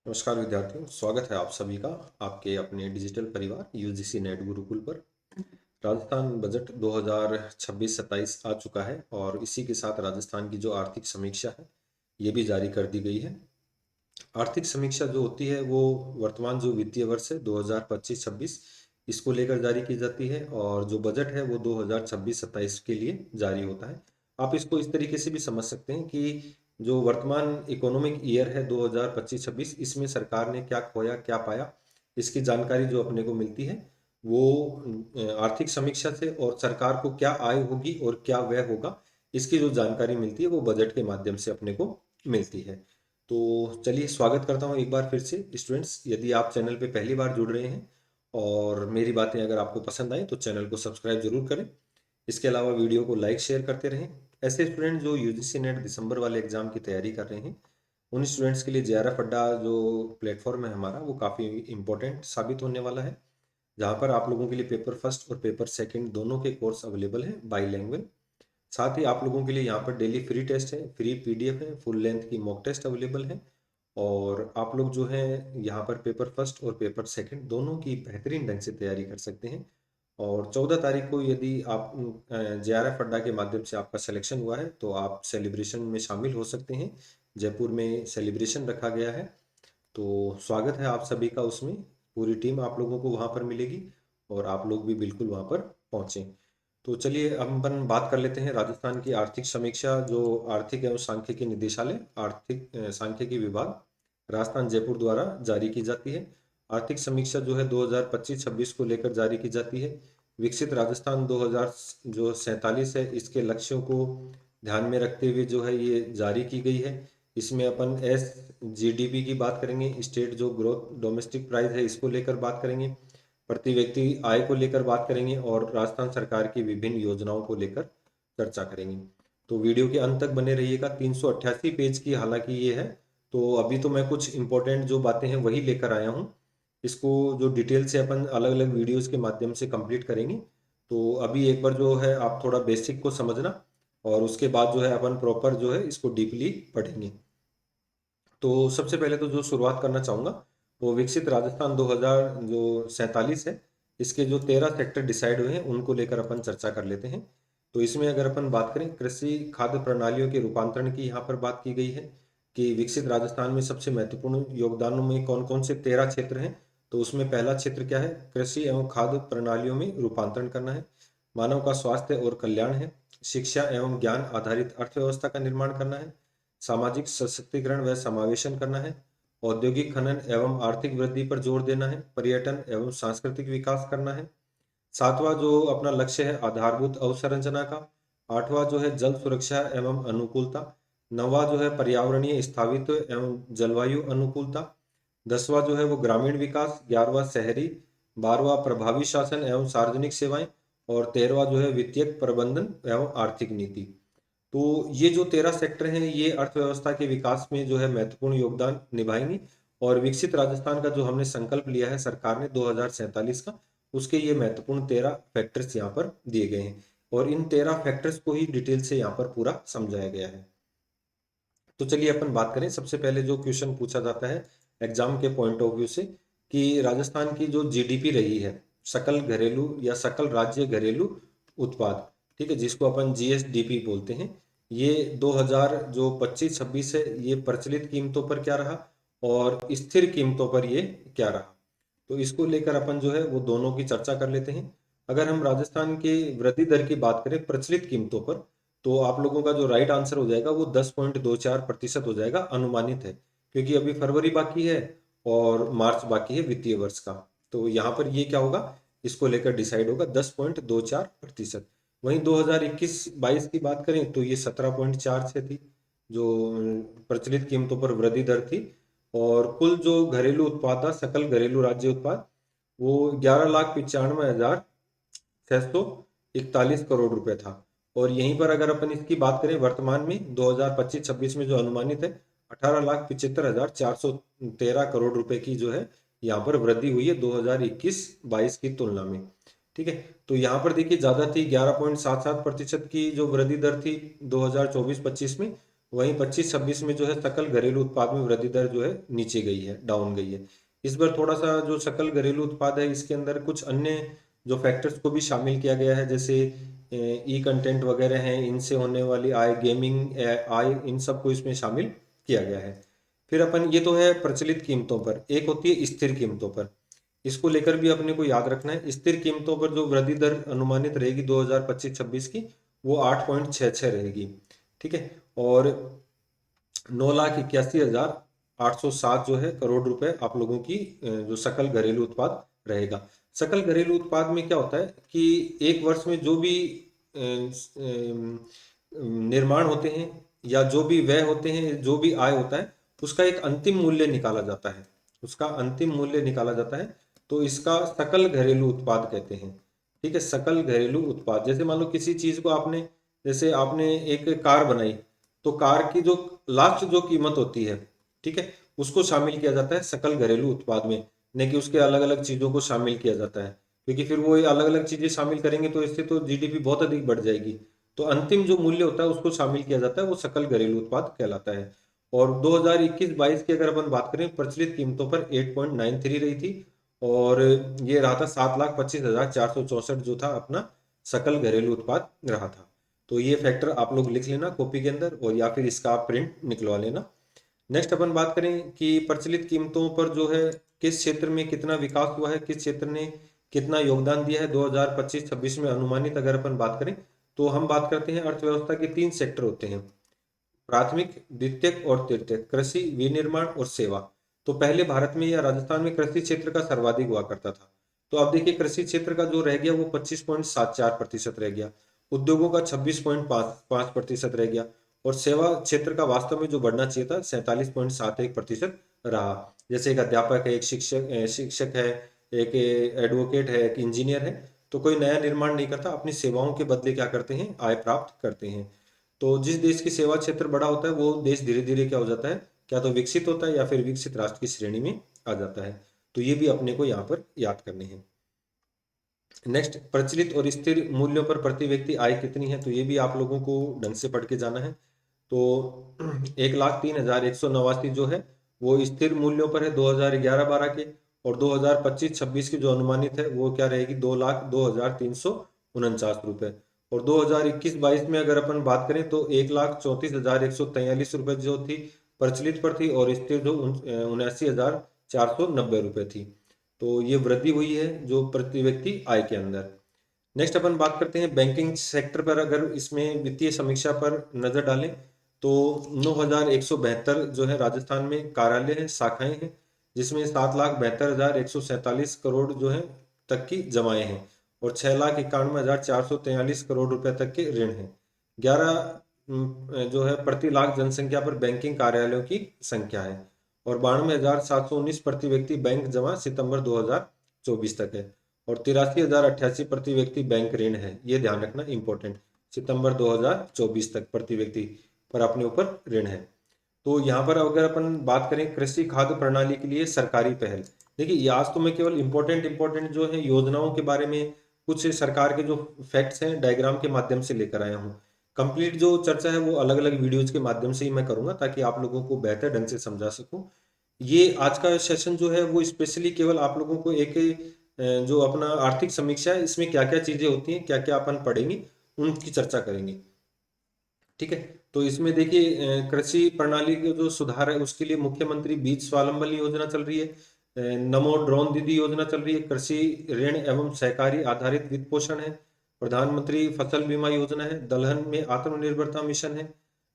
नमस्कार विद्यार्थियों, स्वागत है आप सभी का आपके अपने डिजिटल परिवार यूजीसी नेट गुरुकुल पर। राजस्थान बजट 2026-27 आ चुका है और इसी के साथ राजस्थान की जो आर्थिक समीक्षा है ये भी जारी कर दी गई है। आर्थिक समीक्षा जो होती है वो वर्तमान जो वित्तीय वर्ष है 2025-26 इसको लेकर जारी की जाती है और जो बजट है वो 2026-27 के लिए जारी होता है। आप इसको इस तरीके से भी समझ सकते हैं कि जो वर्तमान इकोनॉमिक ईयर है 2025-26 इसमें सरकार ने क्या खोया क्या पाया, इसकी जानकारी जो अपने को मिलती है वो आर्थिक समीक्षा से, और सरकार को क्या आय होगी और क्या व्यय होगा इसकी जो जानकारी मिलती है वो बजट के माध्यम से अपने को मिलती है। तो चलिए स्वागत करता हूँ एक बार फिर से स्टूडेंट्स। यदि आप चैनल पे पहली बार जुड़ रहे हैं और मेरी बातें अगर आपको पसंद आए तो चैनल को सब्सक्राइब जरूर करें। इसके अलावा वीडियो को लाइक शेयर करते रहें। ऐसे स्टूडेंट जो यूजीसी नेट दिसंबर वाले एग्जाम की तैयारी कर रहे हैं उन स्टूडेंट्स के लिए जेआरएफ अड्डा जो प्लेटफॉर्म है हमारा वो काफ़ी इम्पोर्टेंट साबित होने वाला है, जहाँ पर आप लोगों के लिए पेपर फर्स्ट और पेपर सेकंड दोनों के कोर्स अवेलेबल हैं बाई लैंग्वेज। साथ ही आप लोगों के लिए यहाँ पर डेली फ्री टेस्ट है, फ्री पीडीएफ है, फुल लेंथ की मॉक टेस्ट अवेलेबल है। और आप लोग जो है यहाँ पर पेपर फर्स्ट और पेपर सेकंड दोनों की बेहतरीन ढंग से तैयारी कर सकते हैं। और 14 तारीख को यदि आप जेआरएफ अड्डा के माध्यम से आपका सिलेक्शन हुआ है तो आप सेलिब्रेशन में शामिल हो सकते हैं। जयपुर में सेलिब्रेशन रखा गया है, तो स्वागत है आप सभी का उसमें। पूरी टीम आप लोगों को वहाँ पर मिलेगी और आप लोग भी बिल्कुल वहाँ पर पहुँचें। तो चलिए अब अपन बात कर लेते हैं राजस्थान की आर्थिक समीक्षा जो आर्थिक एवं सांख्यिकी निदेशालय आर्थिक सांख्यिकी विभाग राजस्थान जयपुर द्वारा जारी की जाती है। आर्थिक समीक्षा जो है 2025-26 को लेकर जारी की जाती है। विकसित राजस्थान 2000 जो 47 है इसके लक्ष्यों को ध्यान में रखते हुए जो है ये जारी की गई है। इसमें अपन एस जीडीपी की बात करेंगे, स्टेट जो ग्रोथ डोमेस्टिक प्राइस है इसको लेकर बात करेंगे, प्रति व्यक्ति आय को लेकर बात करेंगे और राजस्थान सरकार की विभिन्न योजनाओं को लेकर चर्चा करेंगे। तो वीडियो के अंत तक बने रहिएगा। 388 पेज की हालांकि ये है, तो अभी तो मैं कुछ इंपॉर्टेंट जो बातें हैं वही लेकर आया हूँ। इसको जो डिटेल से अपन अलग अलग वीडियोस के माध्यम से कंप्लीट करेंगे। तो अभी एक बार जो है आप थोड़ा बेसिक को समझना और उसके बाद जो है अपन प्रॉपर जो है इसको डीपली पढ़ेंगे। तो सबसे पहले तो जो शुरुआत करना चाहूँगा वो विकसित राजस्थान 2000 जो 47 है इसके जो 13 सेक्टर डिसाइड हुए हैं उनको लेकर अपन चर्चा कर लेते हैं। तो इसमें अगर अपन बात करें कृषि खाद्य प्रणालियों के रूपांतरण की यहाँ पर बात की गई है कि विकसित राजस्थान में सबसे महत्वपूर्ण योगदानों में कौन कौन से 13 क्षेत्र हैं। तो उसमें पहला क्षेत्र क्या है, कृषि एवं खाद्य प्रणालियों में रूपांतरण करना है। मानव का स्वास्थ्य और कल्याण है। शिक्षा एवं ज्ञान आधारित अर्थव्यवस्था का निर्माण करना है। सामाजिक सशक्तिकरण व समावेशन करना है। औद्योगिक खनन एवं आर्थिक वृद्धि पर जोर देना है। पर्यटन एवं सांस्कृतिक विकास करना है। सातवां जो अपना लक्ष्य है आधारभूत अवसंरचना का। आठवां जो है जल सुरक्षा एवं अनुकूलता। नौवां जो है पर्यावरणीय स्थायित्व एवं जलवायु अनुकूलता। 10वां जो है वो ग्रामीण विकास। 11वां शहरी। 12वां प्रभावी शासन एवं सार्वजनिक सेवाएं। और 13वां जो है वित्तीय प्रबंधन एवं आर्थिक नीति। तो ये जो 13 सेक्टर हैं ये अर्थव्यवस्था के विकास में जो है महत्वपूर्ण योगदान निभाएंगी। और विकसित राजस्थान का जो हमने संकल्प लिया है सरकार ने 2047 का, उसके ये महत्वपूर्ण 13 फैक्टर्स यहाँ पर दिए गए हैं और इन 13 फैक्टर्स को ही डिटेल से यहाँ पर पूरा समझाया गया है। तो चलिए अपन बात करें। सबसे पहले जो क्वेश्चन पूछा जाता है एग्जाम के पॉइंट ऑफ व्यू से कि राजस्थान की जो जीडीपी रही है, सकल घरेलू या सकल राज्य घरेलू उत्पाद, ठीक है, जिसको अपन जीएसडीपी बोलते हैं, ये 2000 जो 25-26 है ये प्रचलित कीमतों पर क्या रहा और स्थिर कीमतों पर ये क्या रहा। तो इसको लेकर अपन जो है वो दोनों की चर्चा कर लेते हैं। अगर हम राजस्थान की वृद्धि दर की बात करें प्रचलित कीमतों पर, तो आप लोगों का जो राइट आंसर हो जाएगा वो 10.24% हो जाएगा, अनुमानित है, क्योंकि अभी फरवरी बाकी है और मार्च बाकी है वित्तीय वर्ष का। तो यहाँ पर ये क्या होगा, इसको लेकर डिसाइड होगा 10.24%। वहीं 2021-22 की बात करें तो ये 17.46 थी जो प्रचलित कीमतों पर वृद्धि दर थी। और कुल जो घरेलू उत्पाद था, सकल घरेलू राज्य उत्पाद, वो 11,95,641 करोड़ रुपए था। और यहीं पर अगर अपन इसकी बात करें वर्तमान में 2025-26 में जो अनुमानित है 18,75,413 करोड़ रुपए की जो है यहाँ पर वृद्धि हुई है 2021-22 की तुलना में। ठीक है, तो यहाँ पर देखिए ज्यादा थी, 11.77% की जो वृद्धि दर थी 2024-25 में, वहीं 25-26 में जो है सकल घरेलू उत्पाद में वृद्धि दर जो है नीचे गई है, डाउन गई है। इस बार थोड़ा सा जो सकल घरेलू उत्पाद है इसके अंदर कुछ अन्य जो फैक्टर्स को भी शामिल किया गया है, जैसे ई कंटेंट वगैरह हैं, इनसे होने वाली आय, गेमिंग आय, इन सबको इसमें शामिल किया गया है। फिर अपन, ये तो है प्रचलित कीमतों पर, एक होती है स्थिर कीमतों पर। इसको लेकर भी अपने को याद रखना है, स्थिर कीमतों पर जो वृद्धि दर अनुमानित रहेगी 2025-26 की, वो 8.66 रहेगी। ठीक है। और 9,81,807 जो है करोड़ रुपए आप लोगों की जो सकल घरेलू उत्पाद रहेगा। सकल घरेलू उत्पाद में क्या होता है कि एक वर्ष में जो भी निर्माण होते हैं या जो भी व्यय होते हैं, जो भी आय होता है, उसका एक अंतिम मूल्य निकाला जाता है, उसका अंतिम मूल्य निकाला जाता है। तो इसका सकल घरेलू उत्पाद कहते हैं। ठीक है, सकल घरेलू उत्पाद। जैसे मान लो किसी चीज को आपने, जैसे आपने एक कार बनाई, तो कार की जो लास्ट जो कीमत होती है, ठीक है, उसको शामिल किया जाता है सकल घरेलू उत्पाद में, नहीं कि उसके अलग अलग चीजों को शामिल किया जाता है, क्योंकि फिर वो अलग अलग चीजें शामिल करेंगे तो इससे तो जीडीपी बहुत अधिक बढ़ जाएगी। तो अंतिम जो मूल्य होता है उसको शामिल किया जाता है, वो सकल घरेलू उत्पाद कहलाता है। और 2021-22 की अगर अपन बात करें, प्रचलित कीमतों पर 8.93 रही थी, और ये रहा था 7,25,464 जो था अपना सकल घरेलू उत्पाद रहा था। तो ये फैक्टर आप लोग लिख लेना कॉपी के अंदर, और या फिर इसका आप प्रिंट निकलवा लेना। नेक्स्ट अपन बात करें कि प्रचलित कीमतों पर जो है किस क्षेत्र में कितना विकास हुआ है, किस क्षेत्र ने कितना योगदान दिया है 2025-26 में अनुमानित अगर अपन बात करें, तो हम बात करते हैं अर्थव्यवस्था के 3 सेक्टर होते हैं, प्राथमिक, द्वितीयक और तृतीयक, कृषि, विनिर्माण और सेवा। तो पहले भारत में या राजस्थान में कृषि क्षेत्र का सर्वाधिक हुआ करता था। तो अब देखिए कृषि क्षेत्र का जो रह गया वो 25.74% रह गया, उद्योगों का 26.55% रह गया, और सेवा क्षेत्र का वास्तव में जो बढ़ना चाहिए था 47.71% रहा। जैसे एक अध्यापक है, एक शिक्षक है, एक एडवोकेट है, एक इंजीनियर है, तो कोई नया निर्माण नहीं करता, अपनी सेवाओं के बदले क्या करते हैं, आय प्राप्त करते हैं। तो जिस देश की सेवा क्षेत्र बड़ा होता है वो देश धीरे धीरे क्या हो जाता है, क्या तो विकसित होता है या फिर विकसित राष्ट्र की श्रेणी में आ जाता है। तो ये भी अपने को यहाँ पर याद करने हैं। नेक्स्ट, प्रचलित और स्थिर मूल्यों पर प्रति व्यक्ति आय कितनी है, तो ये भी आप लोगों को ढंग से पढ़ के जाना है। तो 1,03,189 जो है वो स्थिर मूल्यों पर है 2011-12 के, और 2025-26 की जो अनुमानित है वो क्या रहेगी, 2,02,349 और 2021-22 में अगर अपन बात करें तो 1,34,143 रुपये जो थी प्रचलित पर थी, और स्थिर जो 79,490 थी। तो ये वृद्धि हुई है जो प्रति व्यक्ति आय के अंदर। नेक्स्ट अपन बात करते हैं बैंकिंग सेक्टर पर, अगर इसमें वित्तीय समीक्षा पर नजर डालें तो 9,172 जो है राजस्थान में कार्यालय हैं, शाखाएं हैं, जिसमें 7,72,147 करोड़ जो है तक की जमाएं हैं, और 6,91,443 करोड़ रुपए तक के ऋण हैं। 11 जो है प्रति लाख जनसंख्या पर बैंकिंग कार्यालयों की संख्या है, और 92,719 प्रति व्यक्ति बैंक जमा सितंबर 2024 तक है, और 83,088 प्रति व्यक्ति बैंक ऋण है। ये ध्यान रखना इंपॉर्टेंट, सितंबर 2024 तक प्रति व्यक्ति पर अपने ऊपर ऋण है। तो यहाँ पर अगर अपन बात करें कृषि खाद्य प्रणाली के लिए सरकारी पहल, देखिए ये आज तो मैं केवल इंपॉर्टेंट जो है योजनाओं के बारे में कुछ सरकार के जो फैक्ट्स हैं डायग्राम के माध्यम से लेकर आया हूँ। कंप्लीट जो चर्चा है वो अलग अलग वीडियोज के माध्यम से ही मैं करूंगा, ताकि आप लोगों को बेहतर ढंग से समझा सकूं। ये आज का सेशन जो है वो स्पेशली केवल आप लोगों को एक जो अपना आर्थिक समीक्षा है इसमें क्या क्या चीजें होती हैं, क्या क्या अपन पढ़ेंगे, उनकी चर्चा करेंगे। ठीक है। तो इसमें देखिए कृषि प्रणाली के जो सुधार है उसके लिए मुख्यमंत्री बीज स्वावलंबन योजना चल रही है, नमो ड्रोन दीदी योजना चल रही है, कृषि ऋण एवं सहकारी आधारित वित्त पोषण है, प्रधानमंत्री फसल बीमा योजना है, दलहन में आत्मनिर्भरता मिशन है,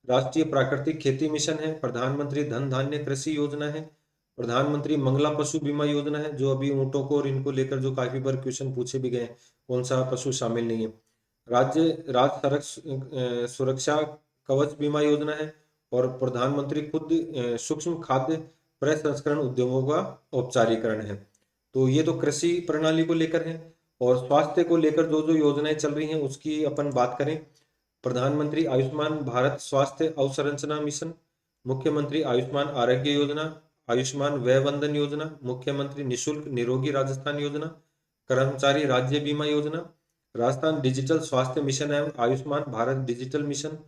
राष्ट्रीय प्राकृतिक खेती मिशन है, प्रधानमंत्री धन धान्य कृषि योजना है, प्रधानमंत्री मंगला पशु बीमा योजना है, जो अभी ऊँटों को और इनको लेकर जो काफी बार क्वेश्चन पूछे भी गए हैं, कौन सा पशु शामिल नहीं है, राज्य सुरक्षा कवच बीमा योजना है, और प्रधानमंत्री खुद सूक्ष्म खाद्य प्रसंस्करण उद्योगों का औपचारीकरण है। तो ये तो कृषि प्रणाली को लेकर है। और स्वास्थ्य को लेकर जो जो योजनाएं चल रही हैं उसकी अपन बात करें, प्रधानमंत्री आयुष्मान भारत स्वास्थ्य अवसंरचना मिशन, मुख्यमंत्री आयुष्मान आरोग्य योजना, आयुष्मान व्यय वंदन योजना, मुख्यमंत्री निशुल्क निरोगी राजस्थान योजना, कर्मचारी राज्य बीमा योजना, राजस्थान डिजिटल स्वास्थ्य मिशन एवं आयुष्मान भारत डिजिटल मिशन,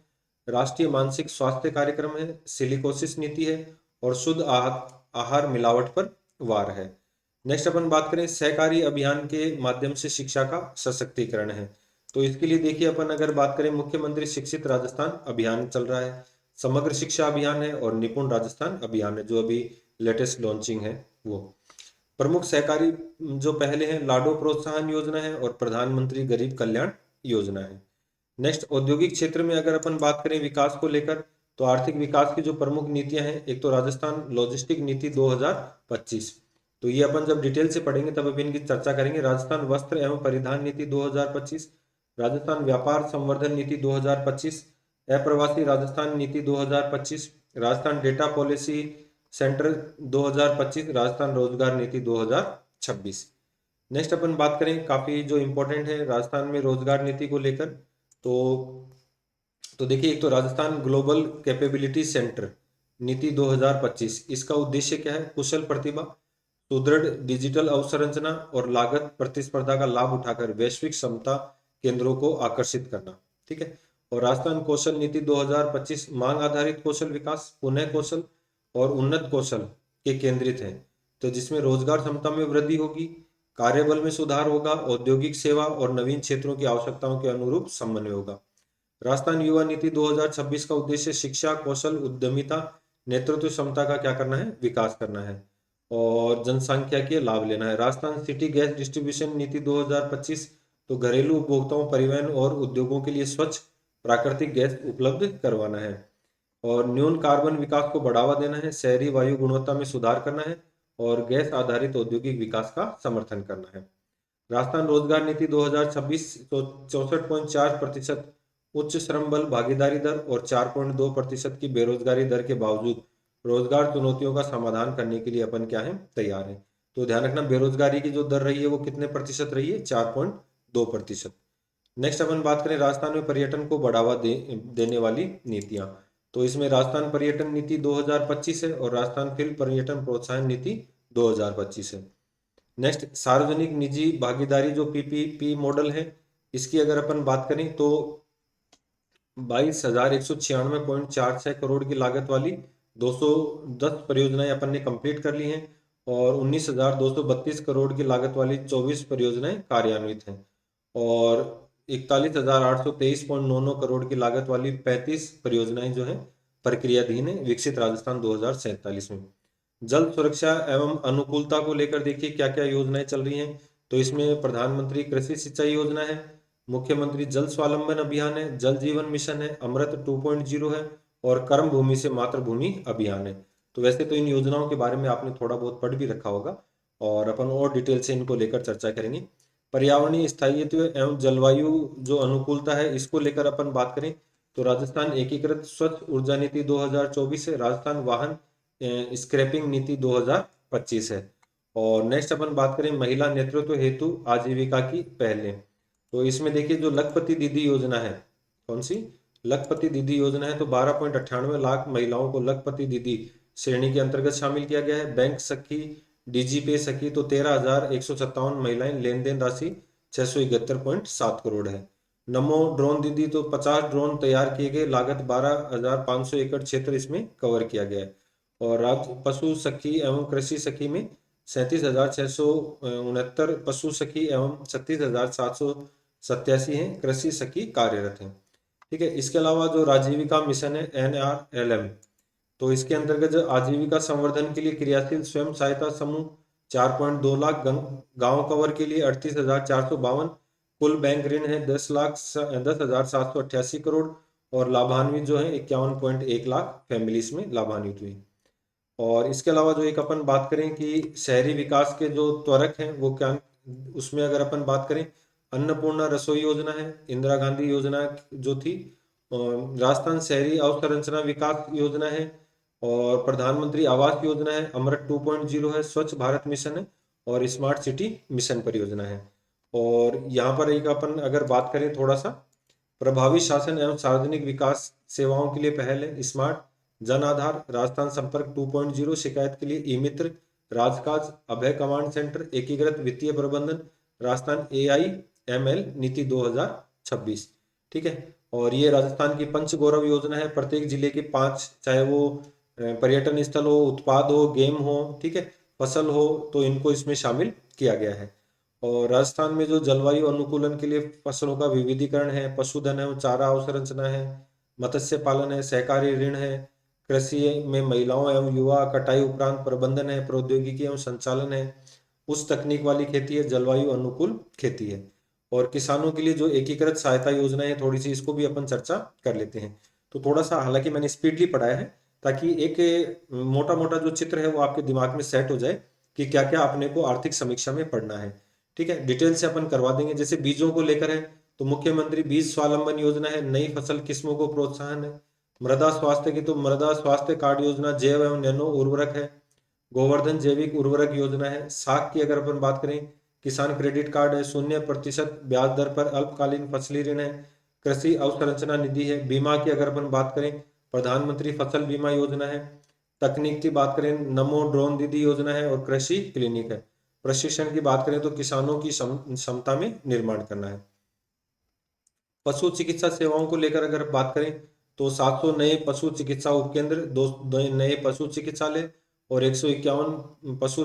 राष्ट्रीय मानसिक स्वास्थ्य कार्यक्रम है, सिलिकोसिस नीति है और शुद्ध आहार मिलावट पर वार है। नेक्स्ट अपन बात करें सहकारी अभियान के माध्यम से शिक्षा का सशक्तिकरण है। तो इसके लिए देखिए अपन अगर बात करें मुख्यमंत्री शिक्षित राजस्थान अभियान चल रहा है, समग्र शिक्षा अभियान है और निपुण राजस्थान अभियान है जो अभी लेटेस्ट लॉन्चिंग है वो। प्रमुख सहकारी जो पहले हैं लाडो प्रोत्साहन योजना है और प्रधानमंत्री गरीब कल्याण योजना है। नेक्स्ट औद्योगिक क्षेत्र में अगर अपन बात करें विकास को लेकर तो आर्थिक विकास की जो प्रमुख नीतियां हैं, एक तो राजस्थान लॉजिस्टिक नीति 2025, तो ये अपन जब डिटेल से पढ़ेंगे तब अभी इनकी चर्चा करेंगे। राजस्थान वस्त्र एवं परिधान नीति 2025, राजस्थान व्यापार संवर्धन नीति 2025, अप्रवासी राजस्थान नीति 2025, Rajasthan data policy centre 2025, Rajasthan रोजगार नीति 2026। नेक्स्ट अपन बात करें काफी जो इंपॉर्टेंट है राजस्थान में रोजगार नीति को लेकर, तो देखिए एक तो राजस्थान ग्लोबल कैपेबिलिटी सेंटर नीति 2025, इसका उद्देश्य क्या है? कुशल प्रतिभा, सुदृढ़ डिजिटल अवसंरचना और लागत प्रतिस्पर्धा का लाभ उठाकर वैश्विक क्षमता केंद्रों को आकर्षित करना। ठीक है। और राजस्थान कौशल नीति 2025 मांग आधारित कौशल विकास, पुनः कौशल और उन्नत कौशल के केंद्रित है, तो जिसमें रोजगार क्षमता में वृद्धि होगी, कार्यबल में सुधार होगा, औद्योगिक सेवा और नवीन क्षेत्रों की आवश्यकताओं के अनुरूप समन्वय होगा। राजस्थान युवा नीति 2026 का उद्देश्य शिक्षा, कौशल, उद्यमिता, नेतृत्व क्षमता का क्या करना है? विकास करना है और जनसंख्या के लाभ लेना है। राजस्थान सिटी गैस डिस्ट्रीब्यूशन नीति 2025, तो घरेलू उपभोक्ताओं, परिवहन और उद्योगों के लिए स्वच्छ प्राकृतिक गैस उपलब्ध करवाना है। और न्यून कार्बन विकास को बढ़ावा देना है, शहरी वायु गुणवत्ता में सुधार करना है और गैस आधारित औद्योगिक विकास का समर्थन करना है। राजस्थान रोजगार नीति 2026 तो 64.4% उच्च श्रम बल भागीदारी दर और 4.2% की बेरोजगारी दर के बावजूद रोजगार चुनौतियों का समाधान करने के लिए अपन क्या है? तैयार है। तो ध्यान रखना बेरोजगारी की जो दर रही है वो कितने प्रतिशत रही है? 4.2%। नेक्स्ट अपन बात करें राजस्थान में पर्यटन को बढ़ावा देने वाली नीतियां, तो इसमें राजस्थान पर्यटन नीति 2025 है और राजस्थान फिल्म पर्यटन प्रोत्साहन नीति 2025 है। नेक्स्ट सार्वजनिक निजी भागीदारी जो पीपीपी मॉडल है, इसकी अगर अपन बात करें तो 22,196.46 करोड़ की लागत वाली 210 परियोजनाएं अपन ने कंप्लीट कर ली हैं और 19,232 करोड़ की लागत वाली 24 परियोजनाएं कार्यान्वित हैं और 41,823.99 करोड़ की लागत वाली 35 परियोजनाएं जो है प्रक्रियाधीन है विकसित राजस्थान 2047 में। जल सुरक्षा एवं अनुकूलता को लेकर देखिए क्या क्या योजनाएं चल रही हैं, तो इसमें प्रधानमंत्री कृषि सिंचाई योजना है, मुख्यमंत्री जल स्वावलंबन अभियान है, जल जीवन मिशन है, अमृत 2.0 है और कर्म भूमि से मातृभूमि अभियान है। तो वैसे तो इन योजनाओं के बारे में आपने थोड़ा बहुत पढ़ भी रखा होगा और अपन और डिटेल से इनको लेकर चर्चा करेंगे। पर्यावरणीय स्थायित्व एवं जलवायु जो अनुकूलता है इसको लेकर अपन बात करें तो राजस्थान एकीकृत स्वच्छ ऊर्जा नीति 2024 है, राजस्थान वाहन स्क्रैपिंग नीति 2025 है। और नेक्स्ट अपन बात करें महिला नेतृत्व हेतु आजीविका की पहलें, तो इसमें देखिए जो लखपति दीदी योजना है, कौन सी? लखपति दीदी योजना है, तो 12.98 लाख महिलाओं को लखपति दीदी श्रेणी के अंतर्गत शामिल किया गया है। बैंक सखी, डीजीपे सखी तो 13,157 महिलाएं, लेन देन राशि 671.7 करोड़ है। नमो ड्रोन दीदी तो 50 ड्रोन तैयार किए गए, लागत 12,500 एकड़ क्षेत्र इसमें कवर किया गया है। और राज्य पशु सखी एवं कृषि सखी में 37,669 पशु सखी एवं 36,787 हैं कृषि सखी कार्यरत हैं। ठीक है। इसके अलावा जो आजीविका मिशन है NRLM, तो इसके अंतर्गत जो आजीविका संवर्धन के लिए क्रियाशील स्वयं सहायता समूह 4.2 लाख, गांव कवर के लिए 38,452, कुल बैंक ऋण है 10,788 करोड़ और लाभान्वित जो है 51.1 लाख फैमिलीज में लाभान्वित हुई। और इसके अलावा जो एक अपन बात करें कि शहरी विकास के जो त्वरक हैं वो क्या, उसमें अगर अपन बात करें अन्नपूर्णा रसोई योजना है, इंदिरा गांधी योजना जो थी, राजस्थान शहरी अवसंरचना विकास योजना है और प्रधानमंत्री आवास योजना है, अमृत 2.0 है, स्वच्छ भारत मिशन है और स्मार्ट सिटी मिशन परियोजना है। और यहाँ पर एक अपन अगर बात करें थोड़ा सा प्रभावी शासन एवं सार्वजनिक विकास सेवाओं के लिए पहल है स्मार्ट जन आधार, राजस्थान संपर्क 2.0 शिकायत के लिए ई मित्र, राजकाज, अभय कमांड सेंटर, एकीकृत वित्तीय प्रबंधन, राजस्थान AIML नीति 2026। ठीक है। और ये राजस्थान की पंच गौरव योजना है। प्रत्येक जिले के 5, चाहे वो पर्यटन स्थल हो, उत्पाद हो, गेम हो, ठीक है, फसल हो, तो इनको इसमें शामिल किया गया है। और राजस्थान में जो जलवायु अनुकूलन के लिए फसलों का विविधीकरण है, पशुधन है, चारा अवसंरचना है, मत्स्य पालन है, सहकारी ऋण है, कृषि में महिलाओं एवं युवा, कटाई उपरांत प्रबंधन है, प्रौद्योगिकी एवं संचालन है, उस तकनीक वाली खेती है, जलवायु अनुकूल खेती है। और किसानों के लिए जो एकीकृत सहायता योजना है, थोड़ी सी इसको भी अपन चर्चा कर लेते हैं। तो थोड़ा सा, हालांकि मैंने स्पीडली पढ़ाया है ताकि एक मोटा मोटा जो चित्र है वो आपके दिमाग में सेट हो जाए कि क्या क्या अपने को आर्थिक समीक्षा में पढ़ना है। ठीक है, डिटेल से अपन करवा देंगे। जैसे बीजों को लेकर है तो मुख्यमंत्री बीज स्वावलंबन योजना है, नई फसल किस्मों को प्रोत्साहन है। मृदा स्वास्थ्य की तो मृदा स्वास्थ्य कार्ड योजना, जैव एवं नैनो उर्वरक है। गोवर्धन जैविक उर्वरक योजना है। साख की अगर अपन बात करें, किसान क्रेडिट कार्ड है, 0% ब्याज दर पर अल्पकालीन फसली ऋण है। कृषि अवसंरचना निधि है। बीमा की अगर अपन बात करें, प्रधानमंत्री फसल बीमा योजना है। तकनीक की बात करें, नमो ड्रोन दीदी योजना है। और कृषि क्लिनिक है। प्रशिक्षण की बात करें तो किसानों की क्षमता में निर्माण करना है। पशु चिकित्सा सेवाओं को लेकर अगर बात करें तो 700 नए पशु चिकित्सा उपकेंद्र, दो नए पशु चिकित्सालय और 151 पशु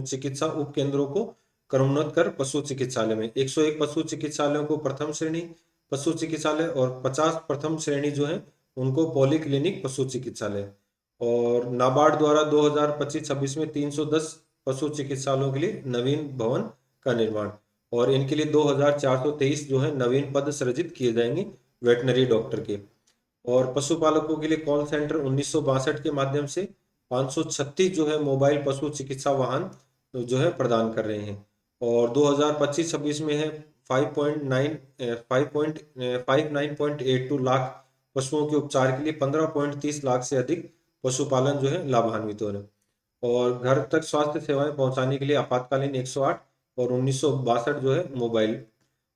चिकित्सा उपकेंद्रों को क्रमोन्नत कर पशु चिकित्सालय में 101 पशु चिकित्सालयों को प्रथम श्रेणी पशु चिकित्सालय और 50 प्रथम श्रेणी जो है उनको पॉली क्लिनिक पशु चिकित्सालय। और नाबार्ड द्वारा 2025-26 में 310 पशु चिकित्सालयों के लिए नवीन भवन का निर्माण। और इनके लिए 2423 जो है नवीन पद सृजित किए जाएंगे वेटनरी डॉक्टर के। और पशुपालकों के लिए कॉल सेंटर 1962 के माध्यम से 536 जो है मोबाइल पशु चिकित्सा वाहन जो है प्रदान कर रहे हैं। और 2025-26 में है 59.82 लाख पशुओं के उपचार के लिए 15.30 लाख से अधिक पशुपालन जो है लाभान्वित हो रहे हैं। और घर तक स्वास्थ्य सेवाएं पहुंचाने के लिए आपातकालीन 108 और 1962 जो है मोबाइल।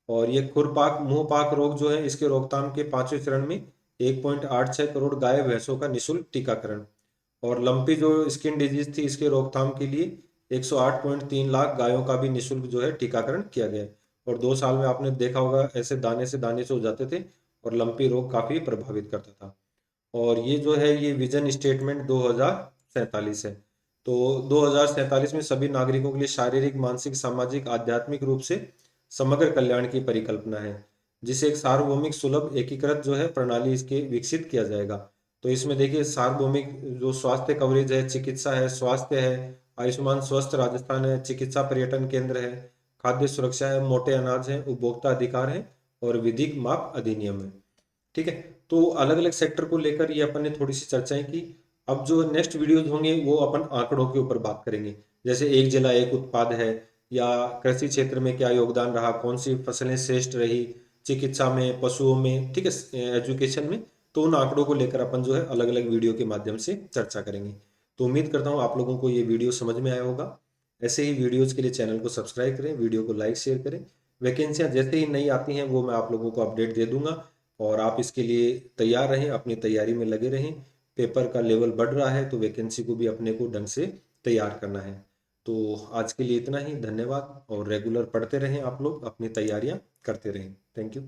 और ये खुरपाक मुंहपाक रोग जो है इसके रोकथाम के 5वें चरण में 1.86 करोड़ गाय भैंसों का निःशुल्क टीकाकरण। और लंपी जो स्किन डिजीज थी इसके रोकथाम के लिए 108.3 लाख गायों का भी निःशुल्क जो है टीकाकरण किया गया है। और 2 साल में आपने देखा होगा ऐसे दाने से हो जाते थे और लंपी रोग काफी प्रभावित करता था। और ये जो है ये विजन स्टेटमेंट 2047 है। तो 2047 में सभी नागरिकों के लिए शारीरिक, मानसिक, सामाजिक, आध्यात्मिक रूप से समग्र कल्याण की परिकल्पना है, जिसे एक सार्वभौमिक, सुलभ, एकीकृत जो है प्रणाली इसके विकसित किया जाएगा। तो इसमें देखिए सार्वभौमिक जो स्वास्थ्य कवरेज है, चिकित्सा है, स्वास्थ्य है, आयुष्मान स्वस्थ राजस्थान है, चिकित्सा पर्यटन केंद्र है, खाद्य सुरक्षा है, मोटे अनाज है, उपभोक्ता अधिकार है और विधिक माप अधिनियम है। ठीक है, तो अलग अलग सेक्टर को लेकर ये अपन ने थोड़ी सी चर्चाएं की। अब जो नेक्स्ट वीडियोज होंगे वो अपन आंकड़ों के ऊपर बात करेंगे। जैसे एक जिला एक उत्पाद है, या कृषि क्षेत्र में क्या योगदान रहा, कौन सी फसलें श्रेष्ठ रही, चिकित्सा में, पशुओं में, ठीक है, एजुकेशन में। तो उन आंकड़ों को लेकर अपन जो है अलग अलग वीडियो के माध्यम से चर्चा करेंगे। तो उम्मीद करता हूँ आप लोगों को ये वीडियो समझ में आया होगा। ऐसे ही वीडियोज के लिए चैनल को सब्सक्राइब करें, वीडियो को लाइक शेयर करें। वैकेंसियाँ जैसे ही नई आती हैं वो मैं आप लोगों को अपडेट दे दूंगा। और आप इसके लिए तैयार रहें, अपनी तैयारी में लगे रहें। पेपर का लेवल बढ़ रहा है तो वैकेंसी को भी अपने को ढंग से तैयार करना है। तो आज के लिए इतना ही, धन्यवाद। और रेगुलर पढ़ते रहें, आप लोग अपनी तैयारियां करते रहें। Thank you.